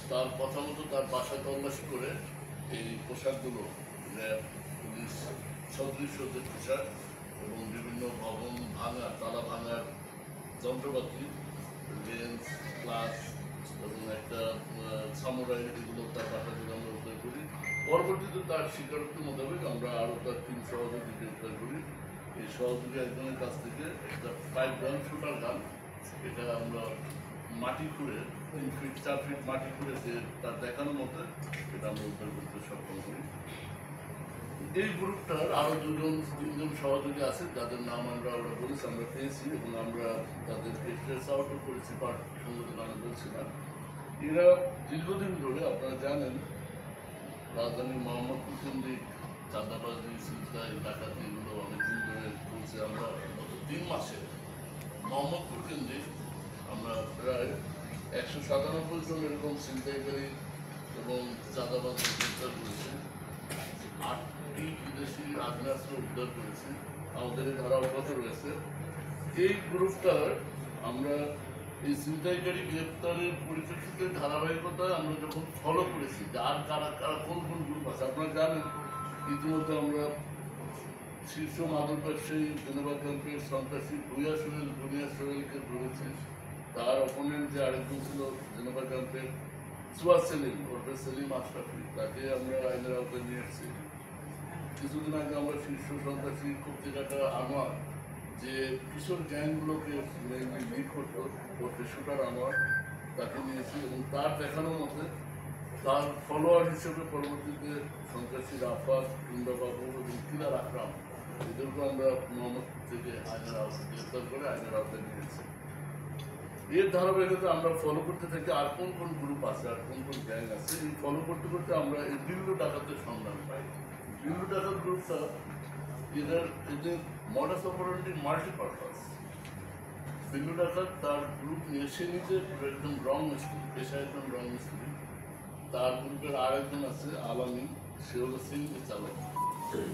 তার কথা মতো তার বাসা তল্লাশি করে এই পোশাকগুলো র্যাব পুলিশ সদৃশ্য যে পোশাক এবং বিভিন্ন ভবন ভাঙা তালা ভাঙার যন্ত্রপাতি রেঞ্জ ক্লাস এবং একটা সামুরাই এগুলো তার বাসা থেকে আমরা উদ্ধার করি। পরবর্তীতে তার স্বীকারোক্তি মোতাবেক আমরা আরও তার 3 সহযোগীকে উদ্ধার করি। এই সহযোগী একজনের কাছ থেকে একটা 5 গান শুটার গান, এটা আমরা মাটি খুঁড়ে 3 ফিট 4 ফিট মাটি খুঁড়ে সে তার দেখানোর মতো এটা আমরা উদ্ধার করতে সক্ষম করি। এই গ্রুপটার আরও 2-3জন সহযোগী আছে যাদের নাম আমরা বলেছি আমরা পেয়েছি এবং আমরা তাদেরকে ট্রেস আউটও করেছি, বাট সংগঠন আমি বলছি না। এরা দীর্ঘদিন ধরে আপনারা জানেন রাজধানীর মোহাম্মদপুর কেন্দ্রিক চাঁদাবাজি ছিনতাই ডাকাতি এগুলো অনেকদিন ধরে চলছে। আমরা গত 3 মাসে মোহাম্মদপুর কেন্দ্রিক আমরা প্রায় 197 জন এরকম ছিনতাইকারী এবং চাঁদাবাজি গ্রেপ্তার করেছি। 8টি বিদেশি আগ্নেয়াস্ত্র উদ্ধার করেছি। আমাদের এই ধারা অব্যাহত রয়েছে। এই গ্রুপটার আমরা এই ছিনতাইকারী গ্রেপ্তারের পরিপ্রেক্ষিতে ধারাবাহিকতা আমরা যখন ফলো করেছি যে আর কারা কারা কোন কোন গ্রুপ আছে আপনারা জানেন। ইতিমধ্যে আমরা শীর্ষ মাদক ব্যবসায়ী জেনেভা ক্যাম্পের সন্ত্রাসী ভুইয়া সোহেলকে ধরেছি। তার অপোনেন্ট যে আরেকজন ছিল জেনেভা ক্যাম্পের সুয়াদ সেলিম ওরফে সেলিম আশরাফি, তাকে আমরা আইনের আওতায় নিয়ে এসেছি। কিছুদিন আগে আমরা শীর্ষ সন্ত্রাসী কর্তৃকাটা আনোয়ার যে কিশোর গ্যাংগুলোকে মেনলি লিড করতো ওরফে শুটার আনোয়ার, তাকে নিয়েছি এবং তার দেখানোর মতে তার ফলোয়ার হিসেবে পরবর্তীতে সন্ত্রাসী রাফাত কুন্দাবাবু এবং কিলার আকরাম এদেরকে আমরা মোহাম্মদপুর থেকে আইনের আওতায় গ্রেপ্তার করে আইনের আওতায় নিয়েছি। এর ধারাবাহিকতা আমরা ফলো করতে থাকি আর কোন কোন গ্রুপ আছে আর কোন কোন গ্যাং আছে। এই ফলো করতে করতে আমরা এই দিল্লু ডাকাতের সন্ধান পাই। দিল্লু ডাকাত গ্রুপটা এদের মডাস অপারেন্ডি মাল্টিপারপাস। দিল্লু ডাকাত তার গ্রুপ নিয়ে সে নিজে একদম রং মিস্ত্রি, পেশায় একদম রং মিস্ত্রি। তার গ্রুপের আরেকজন আছে আলামী, সে হলো সিএনজি চালক।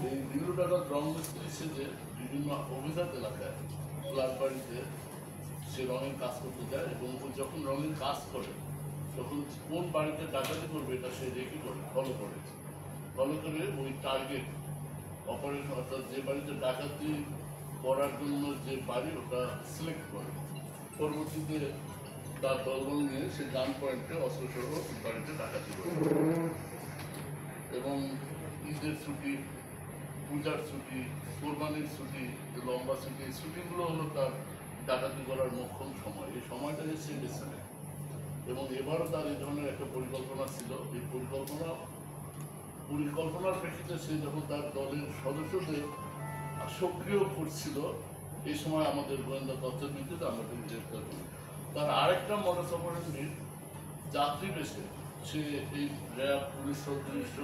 এই দিল্লু ডাকাত রং মিস্ত্রি সেজে বিভিন্ন অভিজাত এলাকায় ক্লাব বাড়িতে সে রঙের কাজ করতে যায় এবং যখন রঙের কাজ করে তখন কোন বাড়িতে ডাকাতি করবে এটা সে রেখে করে ফলো করে ওই টার্গেট অপারেশন অর্থাৎ যে বাড়িতে ডাকাতি করার জন্য যে বাড়ি ওটা সিলেক্ট করে পরবর্তীতে তার দলবল নিয়ে সে গান পয়েন্টে অস্ত্রসহ বাড়িতে ডাকাতি করে। এবং ঈদের ছুটি, পূজার ছুটি, কোরবানির ছুটি, যে লম্বা ছুটি, এই ছুটিগুলো হলো তার ডাকাতি করার মোক্ষম সময়। এই সময়টাকে সে বেছে নেয় এবং এবারও তার এই ধরনের একটা পরিকল্পনা ছিল। এই পরিকল্পনার প্রেক্ষিতে সে যখন তার দলের সদস্যদের সক্রিয় করছিল এই সময় আমাদের গোয়েন্দা তথ্যের ভিত্তিতে আমরা তাকে গ্রেপ্তার করি। তার আরেকটা মডাস অপারেন্ডি যাত্রী বেশে সে এই র্যাব পুলিশ সদৃশ্য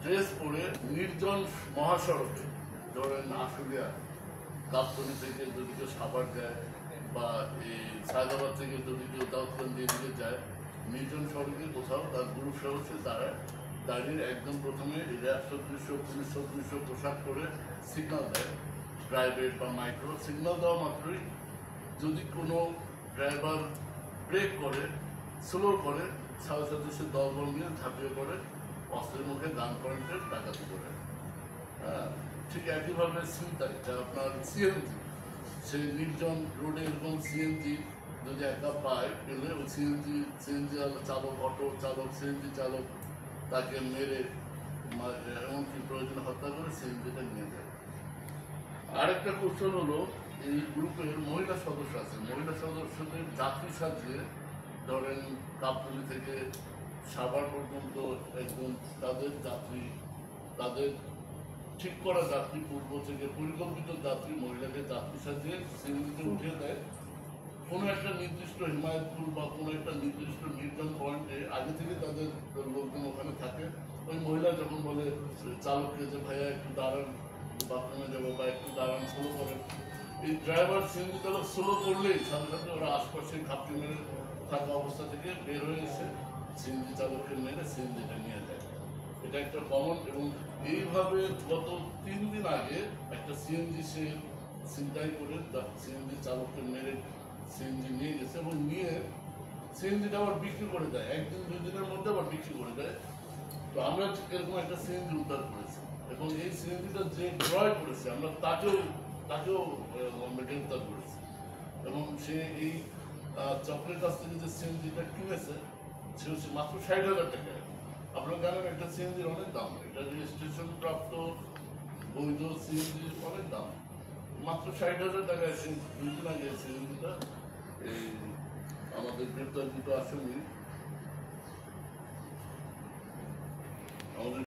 ড্রেস পরে নির্জন মহাসড়কে ধরেন আশুলিয়া গাবতলী থেকে যদি কেউ সাভার যায় বা এই সায়দাবাদ থেকে যদি কেউ দাউদকান্দি এদিকে যায়, নির্জন সড়কে কোথাও তার গ্রুপ সদস্যে দাঁড়িয়ে একদম প্রথমে র্যাব সদৃশ্য পুলিশ সদৃশ্য পোশাক করে সিগন্যাল দেয়, প্রাইভেট বা মাইক্রো। সিগন্যাল দেওয়া মাত্রই যদি কোনো ড্রাইভার ব্রেক করে স্লো করে সাথে সাথে সে দলবল নিয়ে ঝাঁপিয়ে পড়ে অস্ত্রের মুখে গান পয়েন্টের ডাকাতি করে। হ্যাঁ, ঠিক একইভাবে ছিনতাই যা আপনার সিএনজি, সেই নির্জন রোডে এরকম সিএনজি যদি একা পায় পেলে ওই সিএনজি চালক, অটো চালক, সিএনজি চালক তাকে মেরে এমনকি প্রয়োজনে হত্যা করে সিএনজিটা নিয়ে যায়। আরেকটা কোশ্চেন হলো এই গ্রুপের মহিলা সদস্য আছে, মহিলা সদস্যদের যাত্রী সাজিয়ে ধরেন গাবতলী থেকে সাভার পর্যন্ত একদম তাদের ঠিক করা যাত্রী পূর্ব থেকে পরিকল্পিত যাত্রী মহিলাকে যাত্রী সাজিয়ে সিএনজিতে উঠিয়ে দেয় কোনো একটা নির্দিষ্ট হিমায়তপুর বা কোনো একটা নির্দিষ্ট নির্জন পয়েন্টে। আগে থেকে তাদের লোকজন ওখানে থাকে। ওই মহিলা যখন বলে চালককে যে ভাইয়া একটু দাঁড়ান, বাথরুমে যাবো বা একটু দাঁড়ান, স্লো করেন, এই ড্রাইভার সিএনজি চালক স্লো করলেই সাথে সাথে ওরা আশপাশে ঘাপটি মেরে থাকা অবস্থা থেকে বের হয়ে এসে সিএনজি চালককে মেরে সিএনজিটা নিয়ে যায়। এটা একটা কমন। এবং এইভাবে গত 3 দিন আগে একটা সিএনজি সে ছিনতাই করে সিএনজি চালককে মেরে সিএনজি নিয়ে গেছে এবং নিয়ে সিএনজিটা আবার বিক্রি করে দেয়, একদিন দুই দিনের মধ্যে আবার বিক্রি করে দেয়। তো আমরা এরকম একটা সিএনজি উদ্ধার করেছি এবং এই সিএনজিটা যে ক্রয় করেছে আমরা তাকেও আমরা গ্রেপ্তার করেছি এবং সে এই চক্রের কাছ থেকে যে সিএনজিটা কিনেছে সে হচ্ছে মাত্র 60,000 টাকায়। আপনারা জানেন একটা সিএনজির অনেক দাম, এটা রেজিস্ট্রেশন প্রাপ্ত বৈধ সিএনজির অনেক দাম। মাত্র 60,000 টাকায় সে 2 দিন আগে সিএনজিটা এই আমাদের গ্রেপ্তারকৃত আসামি আমাদের